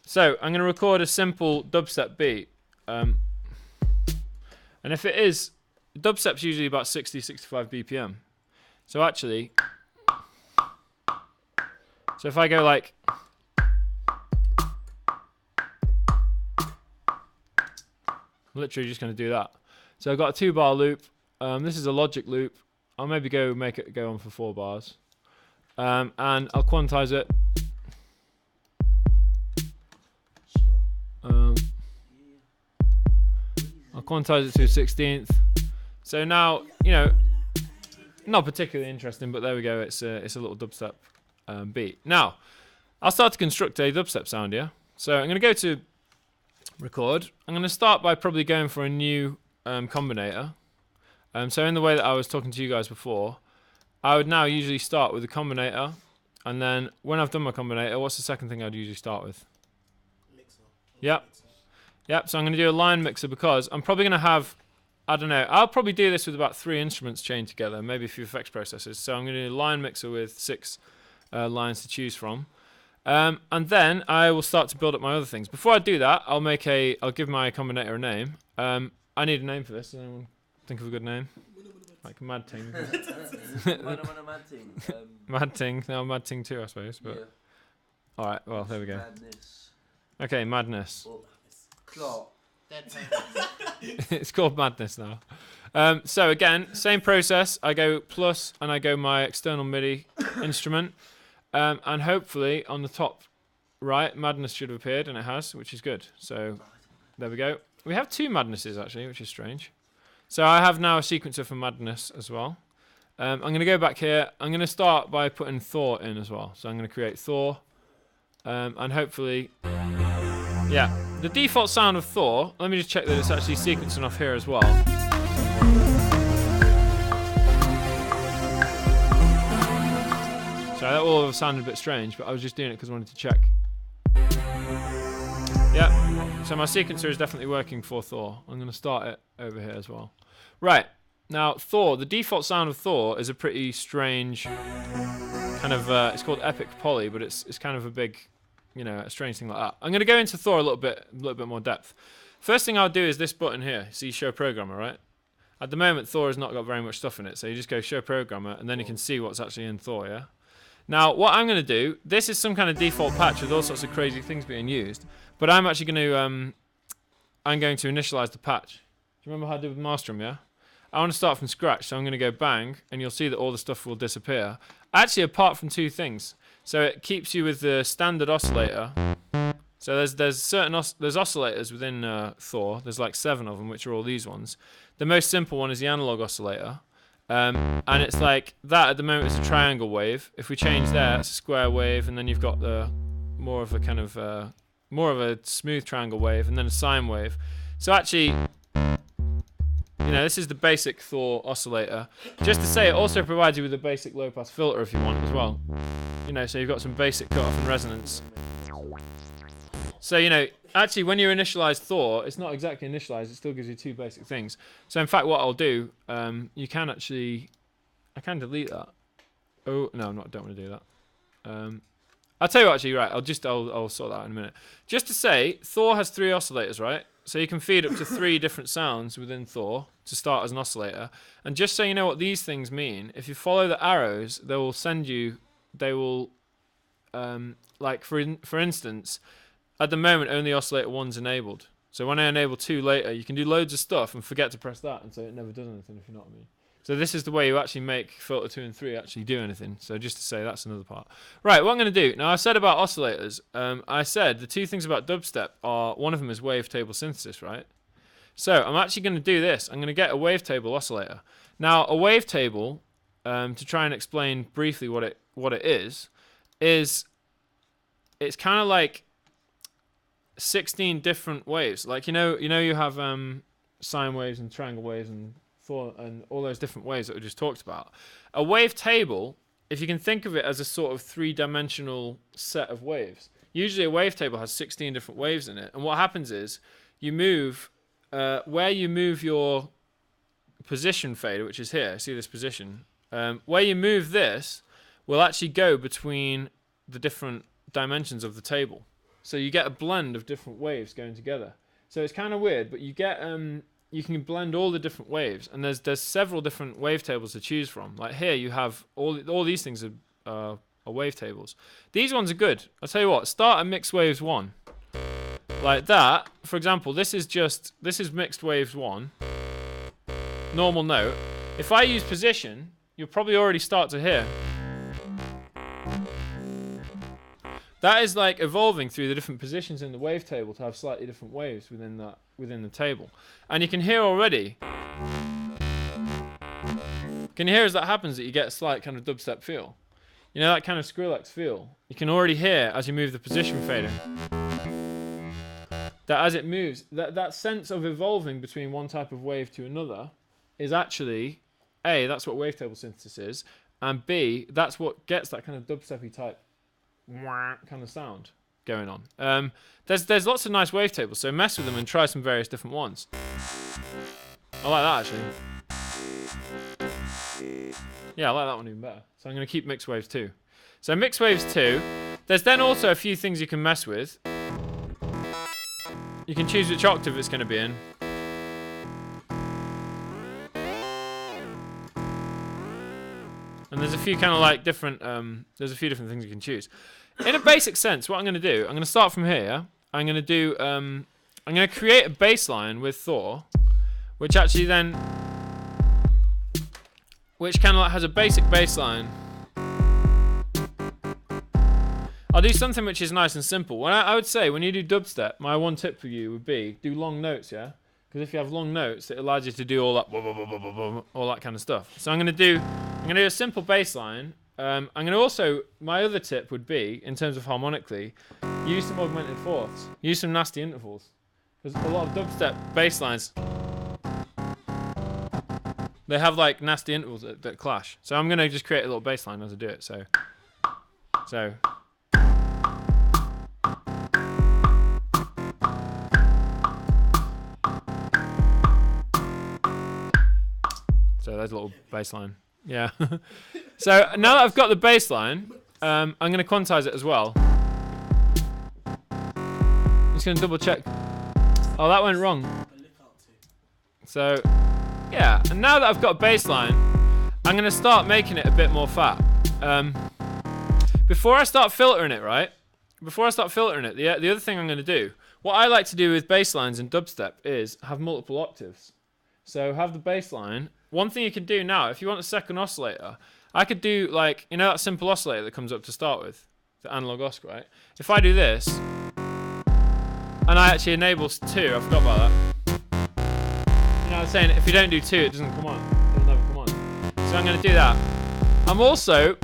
So I'm going to record a simple dubstep beat. And if it is, dubstep's usually about 60-65 BPM. So actually, so if I go like, I'm literally just going to do that. So I've got a 2-bar loop. This is a logic loop. I'll maybe make it go on for 4 bars. And I'll quantize it. I'll quantize it to a 16th. So now, you know, not particularly interesting, but there we go. It's a little dubstep beat. Now, I'll start to construct a dubstep sound here. So I'm going to go to record. I'm going to start by probably going for a new combinator. So in the way that I was talking to you guys before, I would now usually start with a combinator, and then when I've done my combinator, what's the second thing I'd usually start with? Mixer. Yep. Yep, so I'm going to do a line mixer because I'm probably going to have, I don't know, I'll probably do this with about 3 instruments chained together, maybe a few effects processors. So I'm going to do a line mixer with 6 lines to choose from. And then I will start to build up my other things. Before I do that, I'll give my combinator a name. I need a name for this. Does anyone think of a good name? Like Mad Ting. Mad Ting. Mad Ting. No, Mad Ting 2, I suppose. But Yeah. Alright, well, there we go. Madness. Okay, Madness. Or Clot. It's called Madness now. So again, same process. I go plus and I go my external MIDI instrument. And hopefully on the top right, Madness should have appeared, and it has, which is good. So there we go. We have 2 Madnesses actually, which is strange. So I have now a sequencer for Madness as well. I'm going to go back here. I'm going to start by putting Thor in as well. So I'm going to create Thor. And hopefully, yeah. The default sound of Thor, let me just check that it's actually sequencing off here as well. So that all have sounded a bit strange, but I was just doing it because I wanted to check. Yeah, so my sequencer is definitely working for Thor. I'm going to start it over here as well. Right, now Thor, the default sound of Thor is a pretty strange kind of, it's called Epic Poly, but it's kind of a big, you know, a strange thing like that. I'm going to go into Thor a little bit more depth. First thing I'll do is this button here, see Show Programmer, right? At the moment, Thor has not got very much stuff in it, so you just go Show Programmer, and then you can see what's actually in Thor, yeah? Now, what I'm going to do, this is some kind of default patch with all sorts of crazy things being used, but I'm actually going to, I'm going to initialize the patch. Do you remember how I did with Maelstrom, yeah? I want to start from scratch, so I'm going to go bang, and you'll see that all the stuff will disappear. Actually, apart from 2 things. So it keeps you with the standard oscillator. So there's certain oscillators within Thor. There's like 7 of them, which are all these ones. The most simple one is the analog oscillator. And it's like that at the moment is a triangle wave. If we change there, it's a square wave, and then you've got the more of a kind of more of a smooth triangle wave, and then a sine wave. So actually, you know, this is the basic Thor oscillator. Just to say, it also provides you with a basic low-pass filter if you want as well. You know, so you've got some basic cutoff and resonance. So, you know, actually when you initialize Thor, it's not exactly initialized, it still gives you 2 basic things. So in fact, what I'll do, you can actually, I can delete that. Oh, no, I don't want to do that. I'll tell you what, actually, right, I'll sort that out in a minute. Just to say, Thor has 3 oscillators, right? So you can feed up to 3 different sounds within Thor to start as an oscillator. And just so you know what these things mean, if you follow the arrows, they will send you, like for instance, at the moment only oscillator 1's enabled. So when I enable 2 later, you can do loads of stuff and forget to press that, and so it never does anything, if you know what I mean. So this is the way you actually make filter 2 and 3 actually do anything. So just to say, that's another part. Right, what I'm going to do, now I said about oscillators, I said the 2 things about dubstep are, one of them is wavetable synthesis, right? So I'm actually going to do this. I'm going to get a wavetable oscillator. Now a wavetable, to try and explain briefly what it is it's kind of like 16 different waves. Like you have sine waves and triangle waves and all those different waves that we just talked about. A wavetable, if you can think of it as a sort of 3-dimensional set of waves. Usually a wavetable has 16 different waves in it, and what happens is you move where you move your position fader, which is here. See this position? Where you move this will actually go between the different dimensions of the table. So you get a blend of different waves going together. So it's kind of weird, but you get you can blend all the different waves, and there's several different wavetables to choose from. Like here, you have all these things are wavetables. These ones are good. I'll tell you what. Start at mixed waves 1, like that. For example, this is mixed waves 1, normal note. If I use position, you'll probably already start to hear. That is like evolving through the different positions in the wavetable to have slightly different waves within the table. And you can hear already. Can you hear as that happens that you get a slight kind of dubstep feel? You know, that kind of Skrillex feel. You can already hear as you move the position fader. That as it moves, that sense of evolving between one type of wave to another is actually, A, that's what wavetable synthesis is, and B, that's what gets that kind of dubstep-y type kind of sound going on. There's lots of nice wavetables, so mess with them and try some various different ones. I like that actually. Yeah, I like that one even better. So I'm going to keep mixed waves 2. So mixed waves 2. There's then also a few things you can mess with. You can choose which octave it's going to be in. And there's a few kind of like different, there's a few different things you can choose. In a basic sense, what I'm going to do, I'm going to start from here. I'm going to do, I'm going to create a bass line with Thor, which actually then, which kind of like has a basic bass line. I'll do something which is nice and simple. When I would say, when you do dubstep, my one tip for you would be, do long notes, yeah? Because if you have long notes, it allows you to do all that kind of stuff. So I'm going to do a simple bass line. I'm going to also, my other tip would be, in terms of harmonically, use some augmented fourths. Use some nasty intervals. Because a lot of dubstep bass lines, they have like nasty intervals that clash. So I'm going to just create a little bass line as I do it. So. So there's a little bass line. Yeah. So now that I've got the bass line, I'm going to quantize it as well. I'm just going to double check. Oh, that went wrong. So, yeah. And now that I've got a bass line, I'm going to start making it a bit more fat. Before I start filtering it, right? Before I start filtering it, the other thing I'm going to do, what I like to do with bass lines in dubstep is have multiple octaves. So have the bass line. One thing you can do now, if you want a second oscillator, I could do like, you know that simple oscillator that comes up to start with? The analog osc, right? If I do this, and I actually enable 2, I forgot about that. You know, I was saying if you don't do 2, it doesn't come on. It'll never come on. So I'm going to do that. I'm also,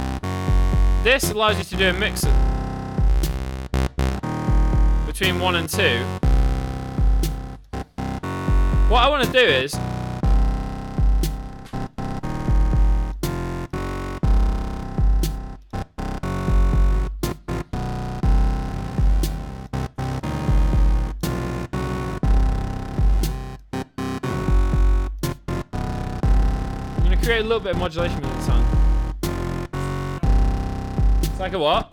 this allows you to do a mix between 1 and 2. What I want to do is, create a little bit of modulation with the sound. It's like a what?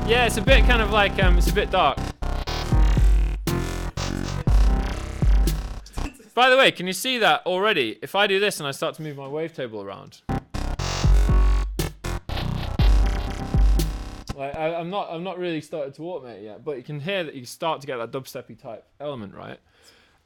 Yeah, it's a bit kind of like, it's a bit dark. By the way, can you see that already? If I do this and I start to move my wavetable around. Like, I'm not really started to automate it yet, but you can hear that you start to get that dubstep-y type element, right?